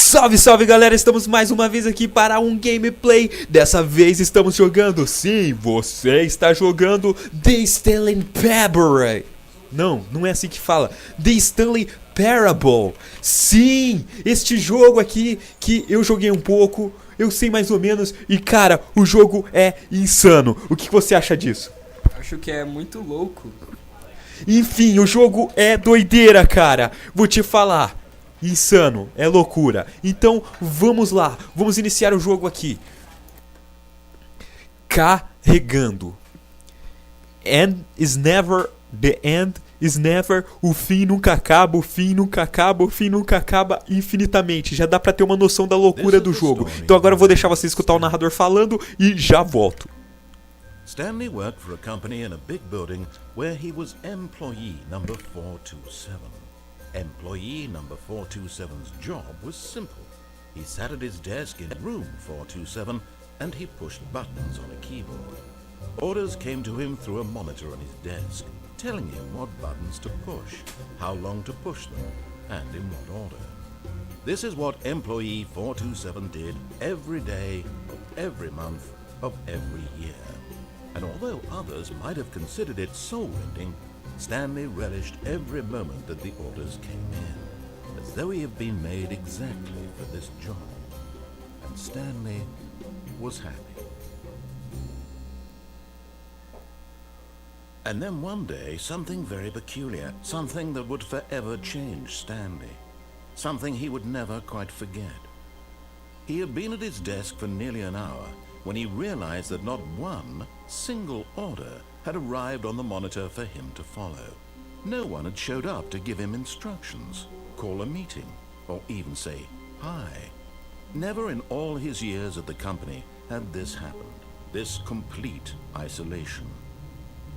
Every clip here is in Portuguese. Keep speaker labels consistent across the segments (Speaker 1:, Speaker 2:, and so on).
Speaker 1: Salve, salve galera, estamos mais uma vez aqui para um gameplay. Dessa vez estamos jogando, sim, você está jogando The Stanley Parable. Não é assim que fala, The Stanley Parable. Sim, este jogo aqui que eu joguei um pouco, eu sei mais ou menos. E cara, o jogo é insano. O que você acha disso?
Speaker 2: Acho que é muito louco.
Speaker 1: Enfim, o jogo é doideira, cara. Vou te falar. Insano, é loucura. Então vamos lá, vamos iniciar o jogo aqui. Carregando. End is never, the end is never. O fim nunca acaba, o fim nunca acaba, o fim nunca acaba infinitamente. Já dá pra ter uma noção da loucura do jogo. Então agora eu vou deixar você escutar o narrador falando e já volto.
Speaker 3: Stanley worked for a company in a big building where he was employee number 427. Employee number 427's job was simple. He sat at his desk in room 427 and he pushed buttons on a keyboard. Orders came to him through a monitor on his desk, telling him what buttons to push, how long to push them, and in what order. This is what employee 427 did every day of every month of every year. And although others might have considered it soul-rending, Stanley relished every moment that the orders came in, as though he had been made exactly for this job. And Stanley was happy. And then one day, something very peculiar, something that would forever change Stanley, something he would never quite forget. He had been at his desk for nearly an hour when he realized that not one single order had arrived on the monitor for him to follow. No one had showed up to give him instructions, call a meeting, or even say hi. Never in all his years at the company had this happened, this complete isolation.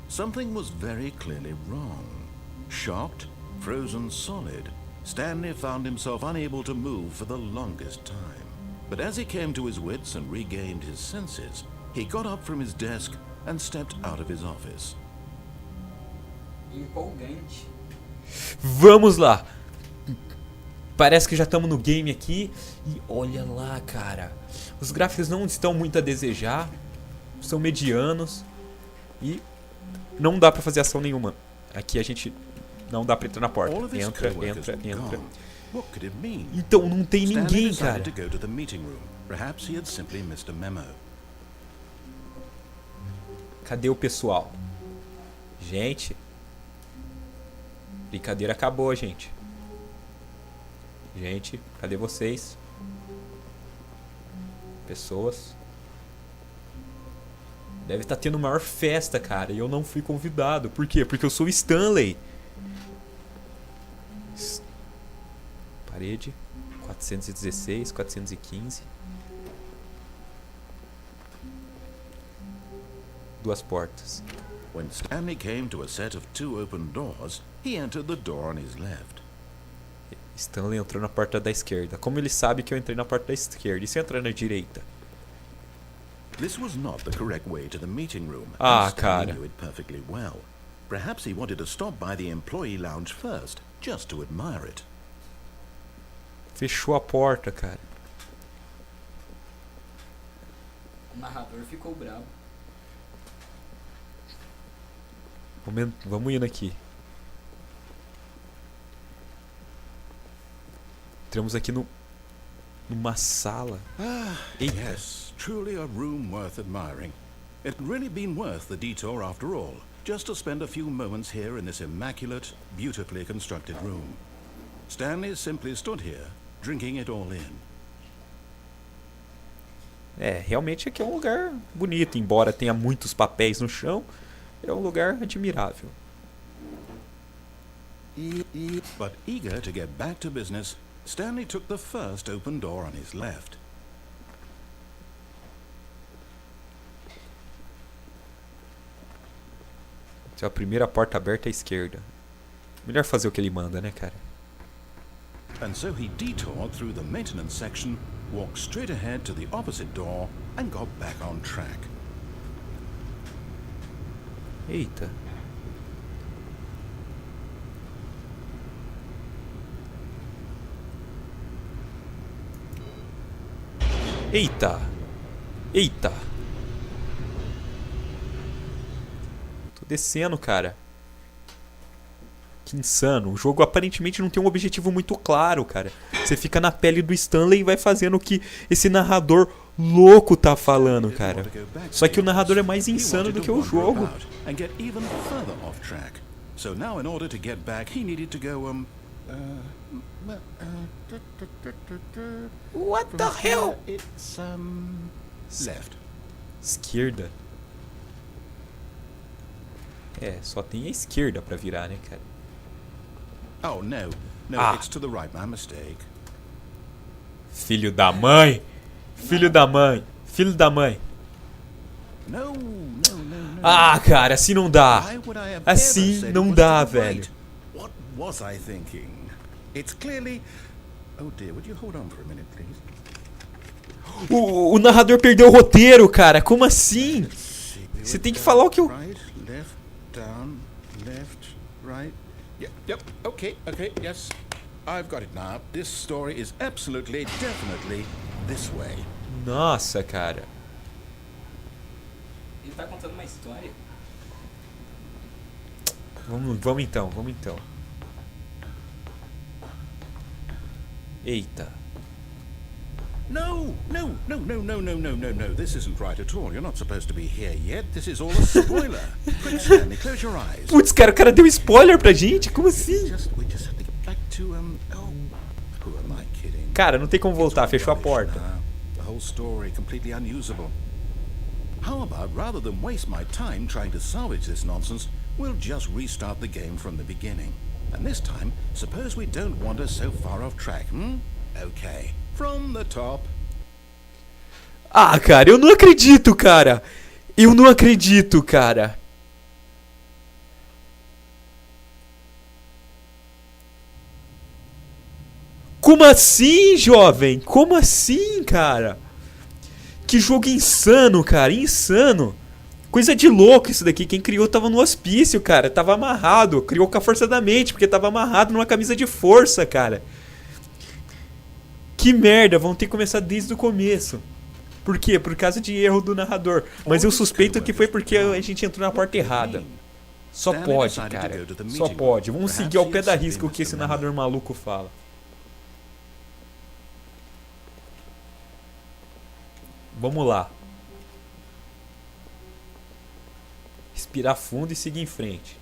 Speaker 3: Something was very clearly wrong. Shocked, frozen solid, Stanley found himself unable to move for the longest time. But as he came to his wits and regained his senses, he got up from his desk and stepped out of his office.
Speaker 2: Empolgante.
Speaker 1: Vamos lá. Parece que já estamos no game aqui. E olha lá, cara. Os gráficos não estão muito a desejar. São medianos. E não dá pra fazer ação nenhuma. Aqui a gente não dá pra entrar na porta. Entra. Então não tem ninguém, cara. Cadê o pessoal? Gente. Brincadeira acabou, gente. Gente, cadê vocês? Pessoas. Deve estar tendo maior festa, cara. E eu não fui convidado. Por quê? Porque eu sou o Stanley. Parede. 416, 415. Duas portas.
Speaker 3: When Stanley came to a set of two open doors, he entered the door on his left.
Speaker 1: Stanley entrou na porta da esquerda. Como ele sabe que eu entrei na porta da esquerda? E se eu entrar na direita?
Speaker 3: This was not the correct way to the meeting room.
Speaker 1: Ah,
Speaker 3: Stanley
Speaker 1: cara.
Speaker 3: knew it perfectly well. Perhaps he wanted to stop by the employee lounge first, just to admire it.
Speaker 1: Fechou a porta, cara.
Speaker 2: O narrador ficou bravo.
Speaker 1: Vamos indo aqui. Entramos aqui numa sala. Eita.
Speaker 3: Yes, truly a room worth admiring. It had really been worth the detour after all, just to spend a few moments here in this immaculate, beautifully constructed room. Stanley simply stood here, drinking it all in.
Speaker 1: Realmente aqui é um lugar bonito, embora tenha muitos papéis no chão. É um lugar admirável.
Speaker 3: But eager to get back to business, Stanley took the first open door on his left.
Speaker 1: Essa é a primeira porta aberta à esquerda. Melhor fazer o que ele manda, né, cara?
Speaker 3: And so he detoured through the maintenance section, walked straight ahead to the opposite door, and got back on track.
Speaker 1: Eita. Eita. Eita. Tô descendo, cara. Que insano. O jogo aparentemente não tem um objetivo muito claro, cara. Você fica na pele do Stanley e vai fazendo o que esse narrador louco tá falando, cara. Só que o narrador é mais insano do que o jogo.
Speaker 3: So now in order to get back, he needed to go
Speaker 1: What the hell?
Speaker 3: It's left.
Speaker 1: Esquerda. É, só tem a esquerda pra virar, né, cara?
Speaker 3: Oh no, it's to the right. My mistake.
Speaker 1: Filho da mãe. Filho da mãe. Filho da mãe.
Speaker 3: No.
Speaker 1: Ah, cara, assim não dá.
Speaker 3: Why would I have
Speaker 1: Assim
Speaker 3: ever said
Speaker 1: não
Speaker 3: it was
Speaker 1: dá,
Speaker 3: to the right?
Speaker 1: velho.
Speaker 3: What was I thinking? It's clearly. Oh dear, would you hold on for a minute, please?
Speaker 1: O narrador perdeu o roteiro, cara. Como assim? Você tem que falar o que eu...
Speaker 3: Right, left, down, left, right. Yep, okay, yes. I've got it now. This story is absolutely, definitely this way.
Speaker 1: Nossa, cara.
Speaker 2: Ele tá contando uma história.
Speaker 1: Vamos então. Eita.
Speaker 3: No. This isn't right at all. You're not supposed to be here yet. This is all a spoiler. Quick, Stanley, close your eyes.
Speaker 1: Putz, cara, o cara deu spoiler pra gente? Como assim?
Speaker 3: We just have to get back to who am I kidding?
Speaker 1: Cara, não tem como voltar, fechou a porta.
Speaker 3: The whole story completely unusable. How about, rather than waste my time trying to salvage this nonsense, we'll just restart the game from the beginning. And this time, suppose we don't wander so far off track, Okay. From the top.
Speaker 1: Ah, cara, eu não acredito, cara. Eu não acredito, cara. Como assim, jovem? Como assim, cara? Que jogo insano, cara. Insano. Coisa de louco isso daqui. Quem criou tava no hospício, cara. Tava amarrado. Criou com a força da mente, porque tava amarrado numa camisa de força, cara. Que merda. Vão ter que começar desde o começo. Por quê? Por causa de erro do narrador. Mas eu suspeito que foi porque a gente entrou na porta errada. Só pode, cara. Só pode. Vamos seguir ao pé da risca o que esse narrador maluco fala. Vamos lá. Respirar fundo e seguir em frente.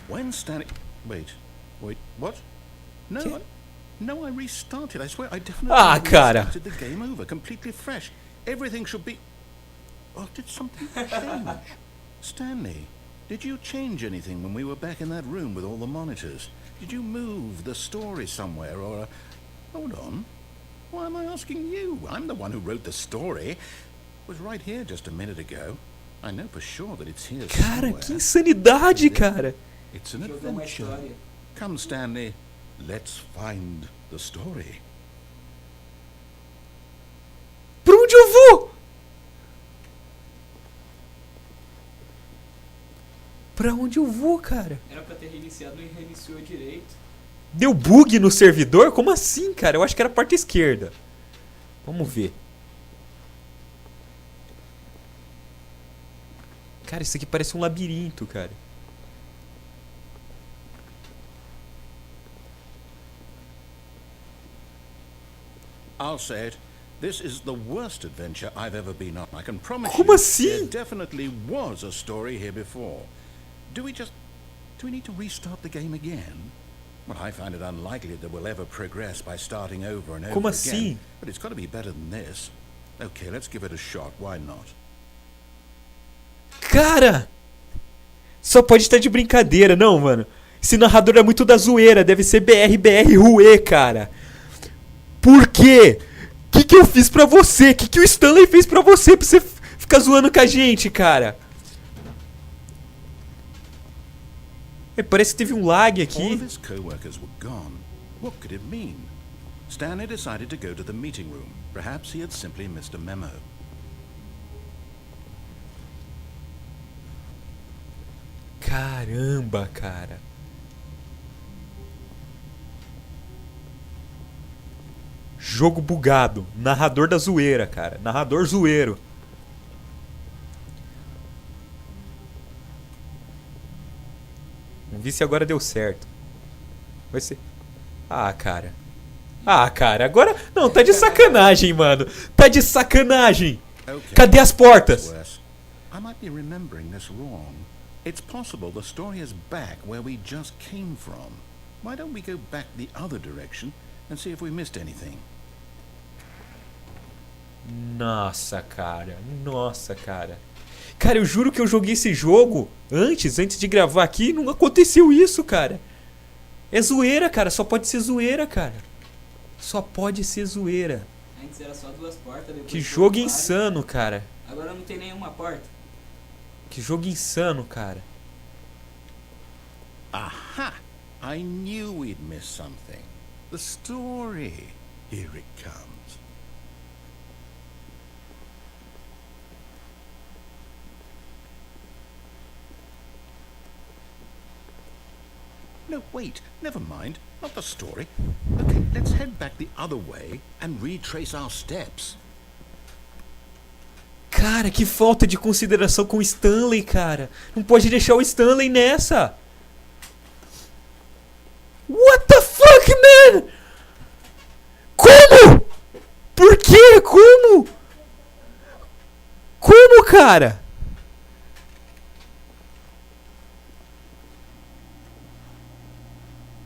Speaker 3: When Stanley... Wait, what? No, I restarted. I swear, I definitely
Speaker 1: cara.
Speaker 3: restarted the game over, completely fresh. Everything should be... Oh, did something change? Stanley, did you change anything when we were back in that room with all the monitors? Did you move the story somewhere or... Hold on. Why am I asking you? I'm the one who wrote the story. It was right here just a minute ago. I know for sure that it's here
Speaker 1: Cara,
Speaker 3: somewhere.
Speaker 1: que insanidade, cara.
Speaker 3: It's an adventure. Come, Stanley. Let's find the story.
Speaker 1: Pra onde eu vou? Pra onde eu vou, cara?
Speaker 2: Era pra ter reiniciado e reiniciou direito.
Speaker 1: Deu bug no servidor? Como assim, cara? Eu acho que era a parte esquerda. Vamos ver. Cara, isso aqui parece um labirinto, cara.
Speaker 3: I'll say it. This is the worst adventure I've ever been on. I can promise
Speaker 1: Como
Speaker 3: you
Speaker 1: assim?
Speaker 3: there definitely was a story here before. Do we need to restart the game again? Well, I find it unlikely that we'll ever progress by starting over and over
Speaker 1: Como
Speaker 3: again.
Speaker 1: assim?
Speaker 3: But it's got to be better than this. Okay, let's give it a shot. Why not?
Speaker 1: Cara! Só pode estar de brincadeira, não, mano. Esse narrador é muito da zoeira. Deve ser BR, HUE, cara. Por quê? O que eu fiz pra você? O que o Stanley fez pra você ficar zoando com a gente, cara? Parece que teve um lag
Speaker 3: All
Speaker 1: aqui.
Speaker 3: of his co-workers were gone. What could it mean? Stanley decided to go to the meeting room. Perhaps he had simply missed a memo.
Speaker 1: Caramba, cara. Jogo bugado. Narrador da zoeira, cara. Narrador zoeiro. Vamos ver se agora deu certo. Vai ser... Ah, cara. Ah, cara. Agora... Não, tá de sacanagem, mano. Tá de sacanagem. Cadê as portas?
Speaker 3: I might be remembering this wrong. It's possible the story is back where we just came from. Why don't we go back the other direction and see if we missed anything?
Speaker 1: Nossa, cara. Nossa, cara. Cara, eu juro que eu joguei esse jogo antes de gravar aqui e não aconteceu isso, cara. É zoeira, cara. Só pode ser zoeira, cara. Só pode ser zoeira.
Speaker 2: Antes era só 2 portas. Depois
Speaker 1: Que jogo insano, cara.
Speaker 2: Agora não tem nenhuma porta.
Speaker 1: Que jogo insano, cara.
Speaker 3: Aha! I knew we'd miss something. The story. Here it comes. No, wait. Never mind. Not the story. Okay, let's head back the other way and retrace our steps.
Speaker 1: Cara, que falta de consideração com o Stanley, cara. Não pode deixar o Stanley nessa. What the fuck, man? Como? Por quê? Como? Como, cara?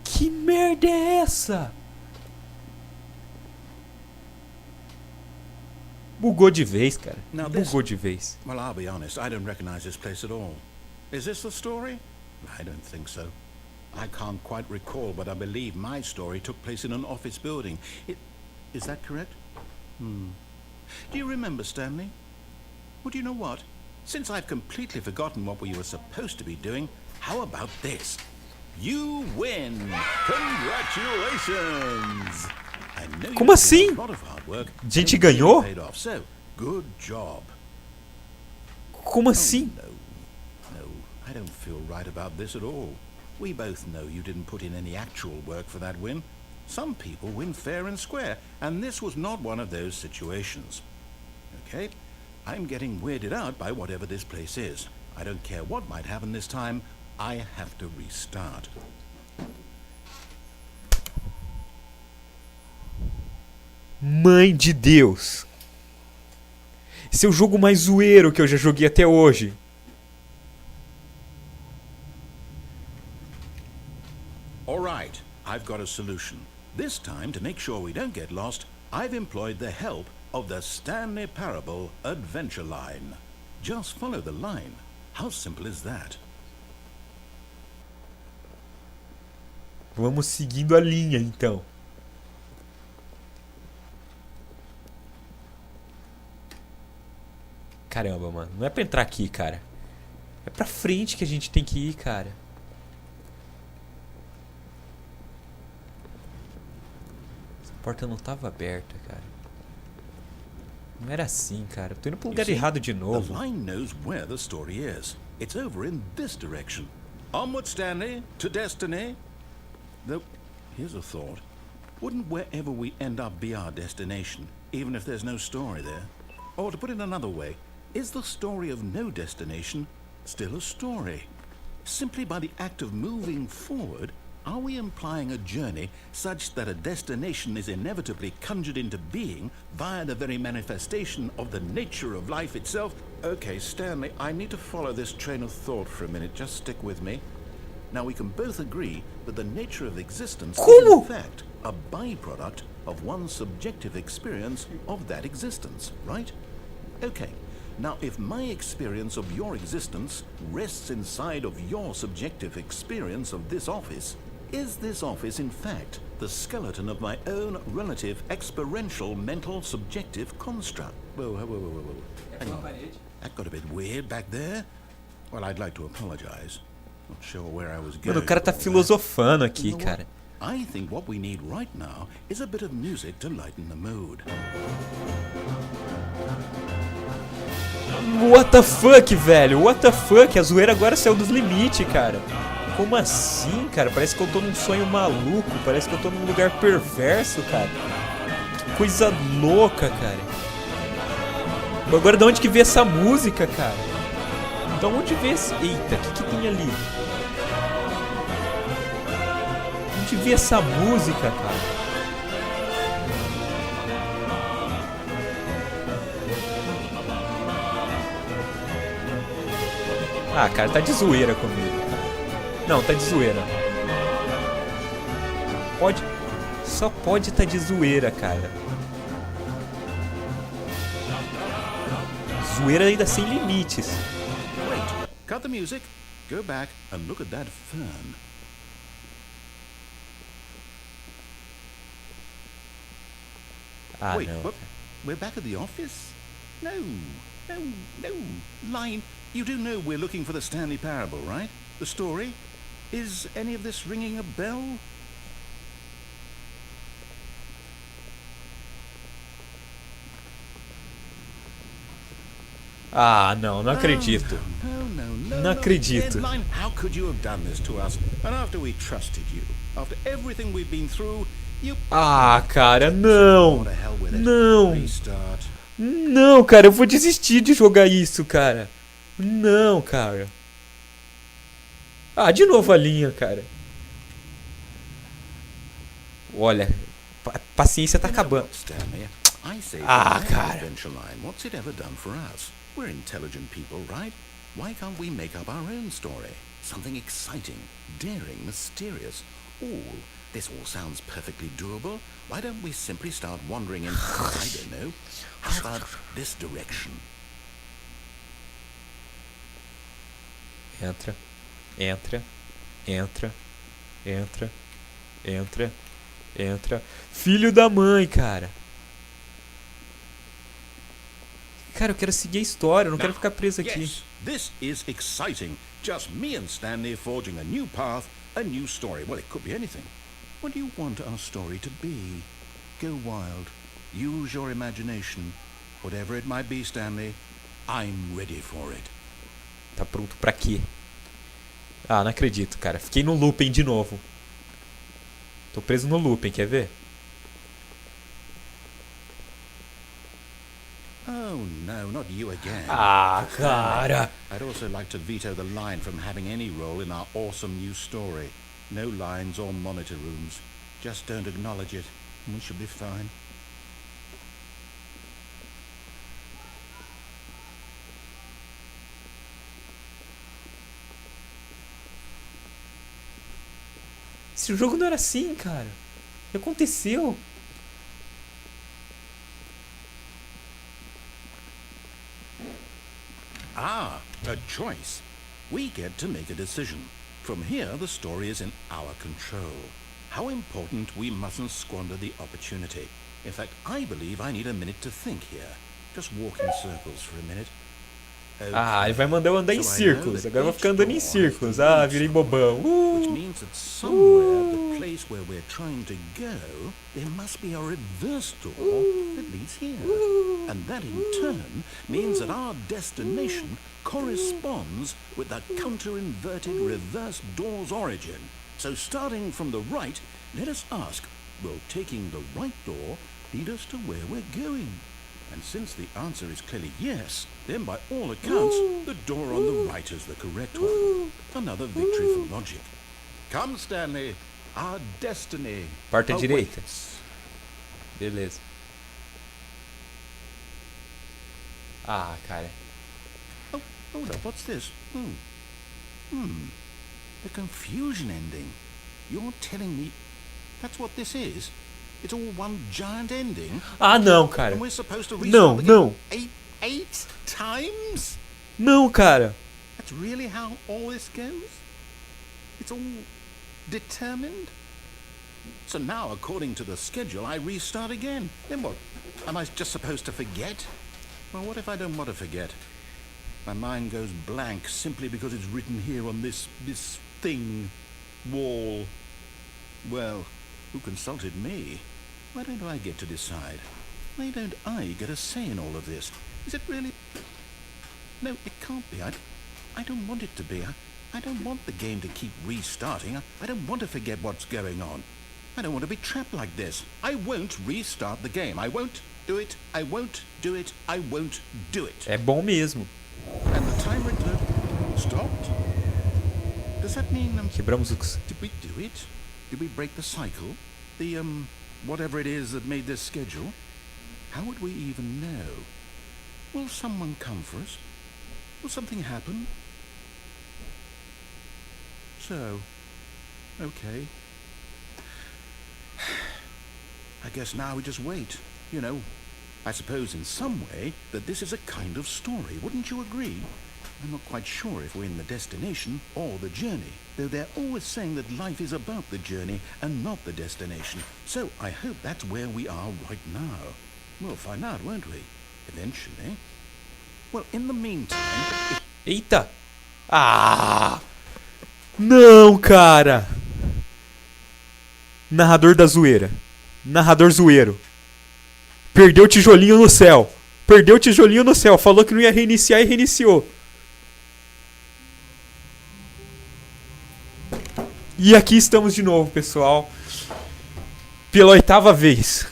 Speaker 1: Que merda é essa? Bugou de vez, cara. Bugou de vez.
Speaker 3: Well, I'll be honest, I don't recognize this place at all. Is this the story? I don't think so. I can't quite recall, but I believe my story took place in an office building. Is that correct? Do you remember, Stanley? Well, do you know what? Since I've completely forgotten what we were supposed to be doing, how about this? You win! Congratulations!
Speaker 1: Como assim? A gente ganhou? Como assim?
Speaker 3: No, I don't feel right about this at all. We both know you didn't put in any actual work for that win. Some people win fair and square, and this was not one of those situations. Okay? I'm getting weirded out by whatever this place is. I don't care what might happen this time. I have to restart.
Speaker 1: Mãe de Deus. Esse é o jogo mais zoeiro que eu já joguei até hoje.
Speaker 3: All right, I've got a solution. This time, to make sure we don't get lost, I've employed the help of the Stanley Parable adventure line. Just follow the line. How simple is that?
Speaker 1: Vamos seguindo a linha, então. Caramba, mano. Não é pra entrar aqui, cara. É pra frente que a gente tem que ir, cara. Essa porta não tava aberta, cara. Não era assim, cara. Eu tô indo pro lugar errado de novo.
Speaker 3: The line knows where the story is. It's over in this direction. Onward, Stanley, to destiny. Though, here's a thought. Wouldn't wherever we end up be our destination, even if there's no story there? Or to put it another way, is the story of no destination still a story? Simply by the act of moving forward, are we implying a journey such that a destination is inevitably conjured into being via the very manifestation of the nature of life itself? Okay, Stanley, I need to follow this train of thought for a minute. Just stick with me. Now we can both agree that the nature of existence is in fact a byproduct of one's subjective experience of that existence, right? Okay, now if my experience of your existence rests inside of your subjective experience of this office, is this office in fact the skeleton of my own relative experiential mental subjective construct? Whoa. Hang on. That got a bit weird back there. Well, I'd like to apologize. Not sure where I was going.
Speaker 1: Mano, o cara tá filosofando aqui, cara.
Speaker 3: I think what we need right now is a bit of music to lighten the mood.
Speaker 1: What the fuck, velho? What the fuck? A zoeira agora saiu dos limites, cara. Como assim, cara? Parece que eu tô num sonho maluco. Parece que eu tô num lugar perverso, cara. coisa louca, cara. Agora, de onde que veio essa música, cara? De onde veio esse... Eita, o que tem ali? De onde veio essa música, cara? Ah, cara, tá de zoeira comigo. Não, tá de zoeira. Só pode tá de zoeira, cara. Zoeira ainda sem limites.
Speaker 3: Wait, cut the music, go back and look at that fern.
Speaker 1: Ah,
Speaker 3: Wait,
Speaker 1: não.
Speaker 3: what? We're back at the office? No. Line, you do know we're looking for the Stanley Parable, right? The story? Is any of this ringing a bell?
Speaker 1: Ah, não acredito.
Speaker 3: No.
Speaker 1: Não acredito.
Speaker 3: Line, how could you have done this to us? And after we trusted you, after everything we've been through, you...
Speaker 1: Ah, cara, não.
Speaker 3: Go to hell with it.
Speaker 1: Não.
Speaker 3: Restart.
Speaker 1: Não, cara, eu vou desistir de jogar isso, cara. Não, cara. Ah, de novo a linha, cara. Olha, paciência tá acabando.
Speaker 3: Stanley, I say
Speaker 1: Ah,
Speaker 3: for
Speaker 1: cara.
Speaker 3: adventure line, what's it ever done for us? We're intelligent people, right? Why can't we make up our own story? Something exciting, daring, mysterious. Ooh, this all sounds perfectly doable. Why don't we simply start wandering in, I don't know, how about this direction?
Speaker 1: Entra. Filho da mãe, cara. Cara, eu quero seguir a história, eu não quero ficar preso aqui.
Speaker 3: Yes, this is exciting. Just me and Stanley forging a new path, a new story. Well, it could be anything. What do you want our story to be? Go wild. Use your imagination. Whatever it might be, Stanley, I'm ready for it.
Speaker 1: Tá pronto pra quê? Ah, não acredito, cara. Fiquei no looping de novo. Tô preso no looping, quer ver?
Speaker 3: Oh, no, not you again.
Speaker 1: Ah, cara.
Speaker 3: I'd also like to veto the line from having any role in our awesome new story. No lines or monitor rooms. Just don't acknowledge it, and we should be fine.
Speaker 1: Esse jogo não era assim, cara. O que aconteceu?
Speaker 3: Ah, a choice. We get to make a decision. From here, the story is in our control. How important we mustn't squander the opportunity. In fact, I believe I need a minute to think here. Just walk in circles for a minute.
Speaker 1: Ah, ele vai mandar eu andar em círculos. Agora eu vou ficar andando em círculos. Ah, virei bobão.
Speaker 3: Which means that somewhere, the place where we're trying to go, there must be a reverse door that leads here. And that in turn means that our destination corresponds with the counter-inverted reverse door's origin. So starting from the right, let us ask, will taking the right door lead us to where we're going? And since the answer is clearly yes, then by all accounts, the door on the right is the correct one. Another victory for logic. Come, Stanley, our destiny
Speaker 1: Porta direita.
Speaker 3: awaits.
Speaker 1: Beleza. Ah, cara.
Speaker 3: Oh, hold up, what's this? The confusion ending. You're telling me that's what this is? It's all one giant ending?
Speaker 1: Ah, não, cara.
Speaker 3: And we're supposed to
Speaker 1: Não,
Speaker 3: restart the
Speaker 1: não.
Speaker 3: game eight times?
Speaker 1: Não, cara.
Speaker 3: That's really how all this goes? It's all determined? So now, according to the schedule, I restart again. Then what? Am I just supposed to forget? Well, what if I don't want to forget? My mind goes blank simply because it's written here on this thing, wall. Well, who consulted me? Why don't I get to decide? Why don't I get a say in all of this? Is it really... No, it can't be. I don't want it to be. I don't want the game to keep restarting. I don't want to forget what's going on. I don't want to be trapped like this. I won't restart the game. I won't do it. I won't do it. I won't do it.
Speaker 1: É bom mesmo.
Speaker 3: And the timer stopped. Does that mean
Speaker 1: Quebramos os...
Speaker 3: did we do it? Did we break the cycle? The whatever it is that made this schedule? How would we even know? Will someone come for us? Will something happen? So, okay. I guess now we just wait. You know, I suppose in some way that this is a kind of story. Wouldn't you agree? I'm not quite sure if we're in the destination or the journey, though they're always saying that life is about the journey and not the destination. So I hope that's where we are right now. We'll find out, won't we? Eventually. Well, in the meantime...
Speaker 1: Eita! Ah! Não, cara! Narrador da zoeira. Narrador zoeiro. Perdeu o tijolinho no céu. Perdeu o tijolinho no céu. Falou que não ia reiniciar e reiniciou. E aqui estamos de novo, pessoal. Pela 8ª vez.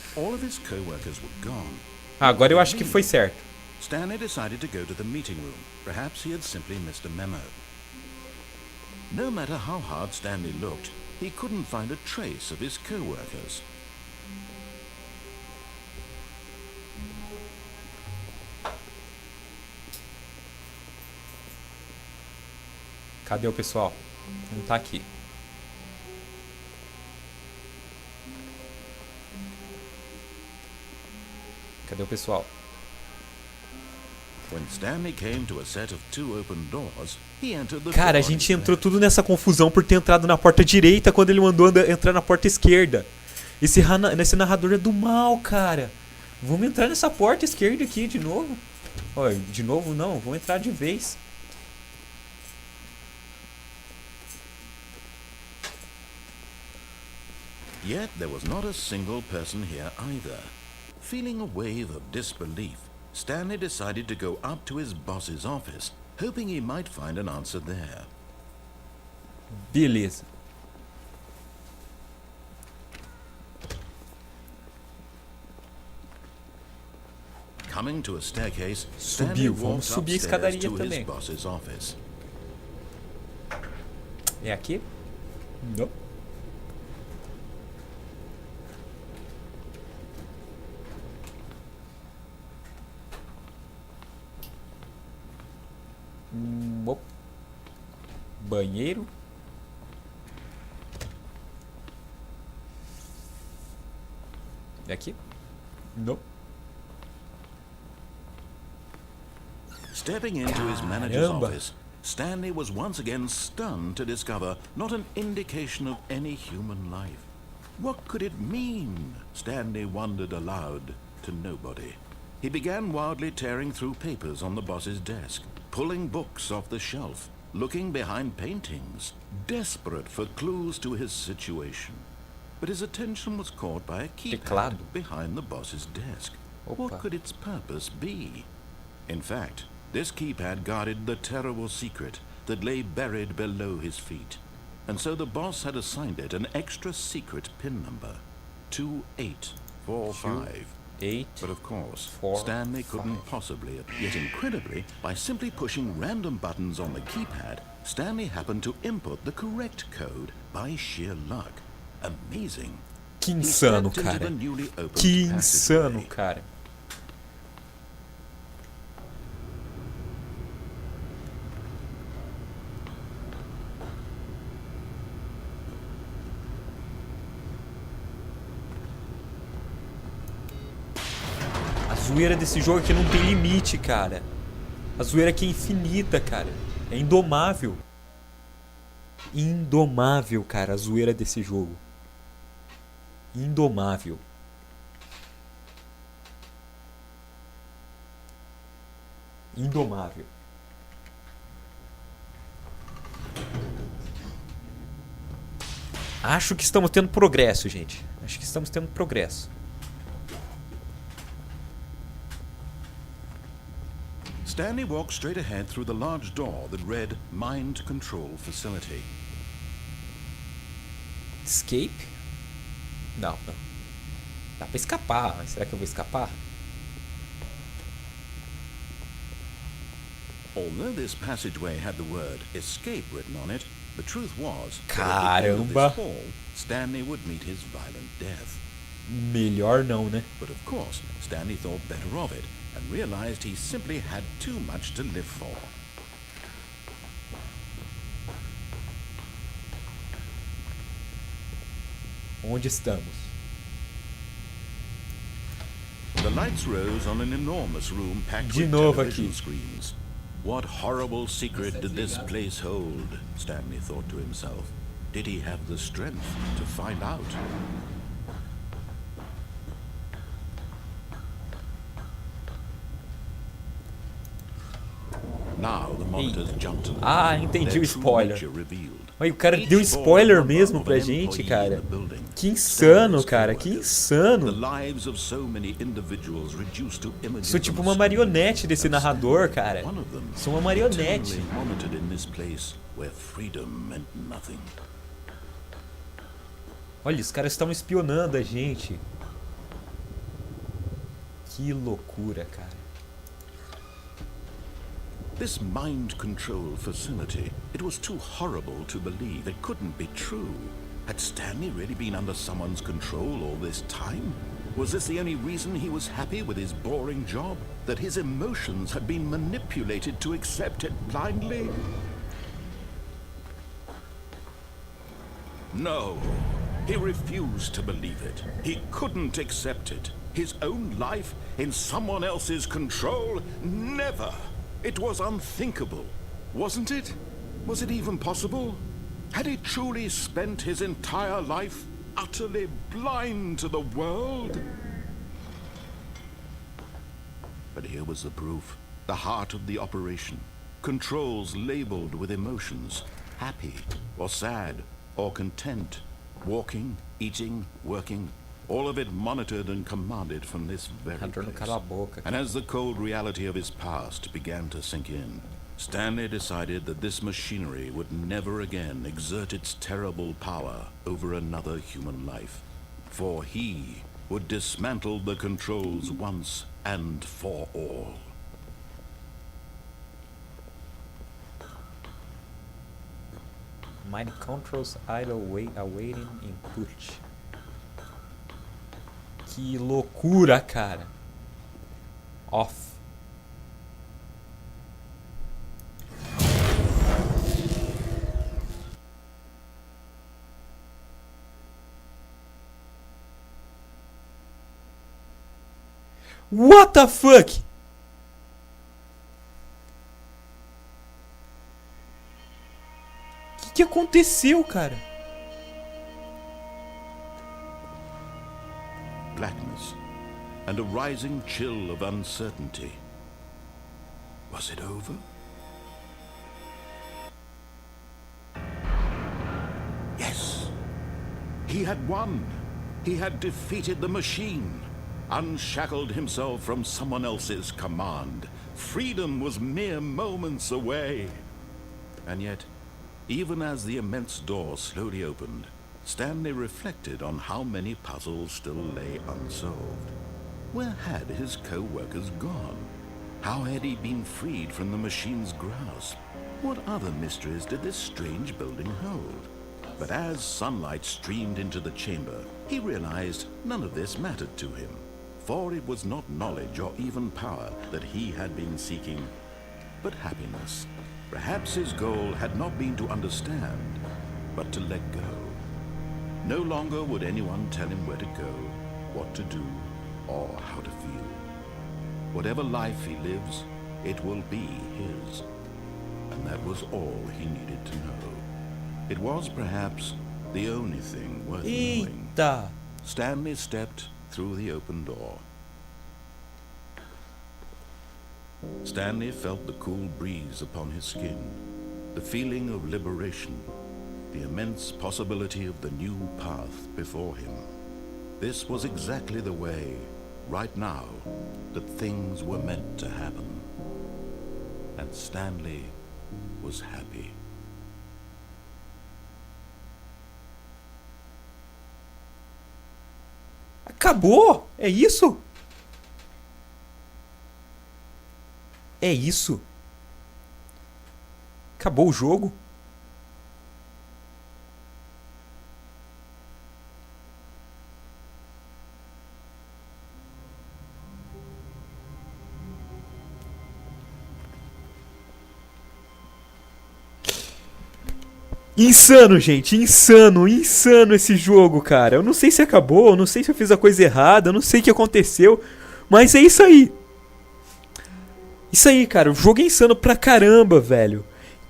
Speaker 1: Agora eu acho que foi certo.
Speaker 3: Stanley decided to go to the meeting room. Perhaps he had simply missed a memo. No matter how hard Stanley looked, he couldn't find a trace of his co-workers.
Speaker 1: Cadê o pessoal? Não tá aqui. Cadê o pessoal? Cara, a gente entrou tudo nessa confusão por ter entrado na porta direita quando ele mandou entrar na porta esquerda. Esse narrador é do mal, cara. Vamos entrar nessa porta esquerda aqui de novo. Olha, de novo não, vamos entrar de vez.
Speaker 3: Yet there was not a single person here either. Feeling a wave of disbelief, Stanley decided to go up to his boss's office, hoping he might find an answer there.
Speaker 1: Beleza.
Speaker 3: Coming to a staircase,
Speaker 1: Subiu, vamos subir a escadaria também.
Speaker 3: Boss's office.
Speaker 1: É aqui? Não. Banheiro. É aqui? Não.
Speaker 3: Stepping into his manager's office, Stanley was once again stunned to discover not an indication of any human life. What could it mean? Stanley wondered aloud to nobody. He began wildly tearing through papers on the boss's desk, pulling books off the shelf, looking behind paintings, desperate for clues to his situation. But his attention was caught by a keypad behind the boss's desk. What could its purpose be? In fact, this keypad guarded the terrible secret that lay buried below his feet. And so the boss had assigned it an extra secret PIN number, 2845. But of course, Stanley couldn't possibly, yet incredibly, by simply pushing random buttons on the keypad, Stanley happened to input the correct code by sheer luck. Amazing.
Speaker 1: Que insano, cara. Que insano, cara. A zoeira desse jogo aqui não tem limite, cara. A zoeira aqui é infinita, cara. É indomável. Indomável, cara, a zoeira desse jogo. Indomável. Indomável. Acho que estamos tendo progresso, gente. Acho que estamos tendo progresso.
Speaker 3: Stanley walked straight ahead through the large door that read Mind Control Facility.
Speaker 1: Escape? Não. Dá pra escapar, mas será que eu vou escapar?
Speaker 3: Although this passageway had the word escape written on it, the truth was that at the end of
Speaker 1: Caramba!
Speaker 3: this hall, Stanley would meet his violent death.
Speaker 1: Melhor não, né?
Speaker 3: But of course, Stanley thought better of it and realized he simply had too much to live for.
Speaker 1: Onde estamos?
Speaker 3: The lights rose on an enormous room packed
Speaker 1: De
Speaker 3: with
Speaker 1: novo
Speaker 3: television
Speaker 1: aqui.
Speaker 3: screens. What horrible secret did this place hold? Stanley thought to himself. Did he have the strength to find out? Now the monitors jumped to
Speaker 1: Ah, entendi
Speaker 3: their
Speaker 1: o
Speaker 3: true
Speaker 1: spoiler.
Speaker 3: nature revealed.
Speaker 1: Mas o cara deu spoiler mesmo pra gente, cara. Que insano, cara. Que insano. Sou tipo uma marionete desse narrador, cara. Sou uma marionete. Olha, os caras estão espionando a gente. Que loucura, cara.
Speaker 3: This mind control facility, it was too horrible to believe. It couldn't be true. Had Stanley really been under someone's control all this time? Was this the only reason he was happy with his boring job? That his emotions had been manipulated to accept it blindly? No, he refused to believe it. He couldn't accept it. His own life in someone else's control? Never! It was unthinkable, wasn't it? Was it even possible? Had he truly spent his entire life utterly blind to the world? But here was the proof, the heart of the operation. Controls labeled with emotions, happy or sad or content, walking, eating, working, all of it monitored and commanded from this very place. And as the cold reality of his past began to sink in, Stanley decided that this machinery would never again exert its terrible power over another human life. For he would dismantle the controls once and for all.
Speaker 1: Mind controls idle awaiting input. Que loucura, cara. Off. What the fuck? Que aconteceu, cara?
Speaker 3: Blackness and a rising chill of uncertainty. Was it over? Yes. He had won. He had defeated the machine, unshackled himself from someone else's command. Freedom was mere moments away. And yet, even as the immense door slowly opened, Stanley reflected on how many puzzles still lay unsolved. Where had his co-workers gone? How had he been freed from the machine's grasp? What other mysteries did this strange building hold? But as sunlight streamed into the chamber, he realized none of this mattered to him. For it was not knowledge or even power that he had been seeking, but happiness. Perhaps his goal had not been to understand, but to let go. No longer would anyone tell him where to go, what to do, or how to feel. Whatever life he lives, it will be his. And that was all he needed to know. It was perhaps the only thing worth knowing.
Speaker 1: Eita!
Speaker 3: Stanley stepped through the open door. Stanley felt the cool breeze upon his skin, the feeling of liberation, the immense possibility of the new path before him. This was exactly the way, right now, that things were meant to happen. And Stanley was happy.
Speaker 1: Acabou? É isso? É isso? Acabou o jogo? Insano, gente, insano esse jogo, cara. Eu não sei se acabou, eu não sei se eu fiz a coisa errada, eu não sei o que aconteceu, mas é isso aí. Isso aí, cara, o jogo é insano pra caramba, velho.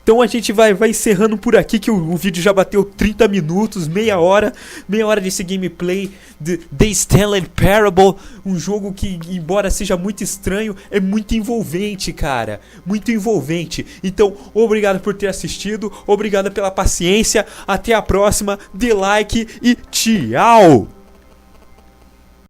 Speaker 1: Então a gente vai encerrando por aqui, que o vídeo já bateu 30 minutos, meia hora desse gameplay de The Stanley Parable, um jogo que, embora seja muito estranho, é muito envolvente, cara, muito envolvente. Então, obrigado por ter assistido, obrigado pela paciência, até a próxima, dê like e tchau!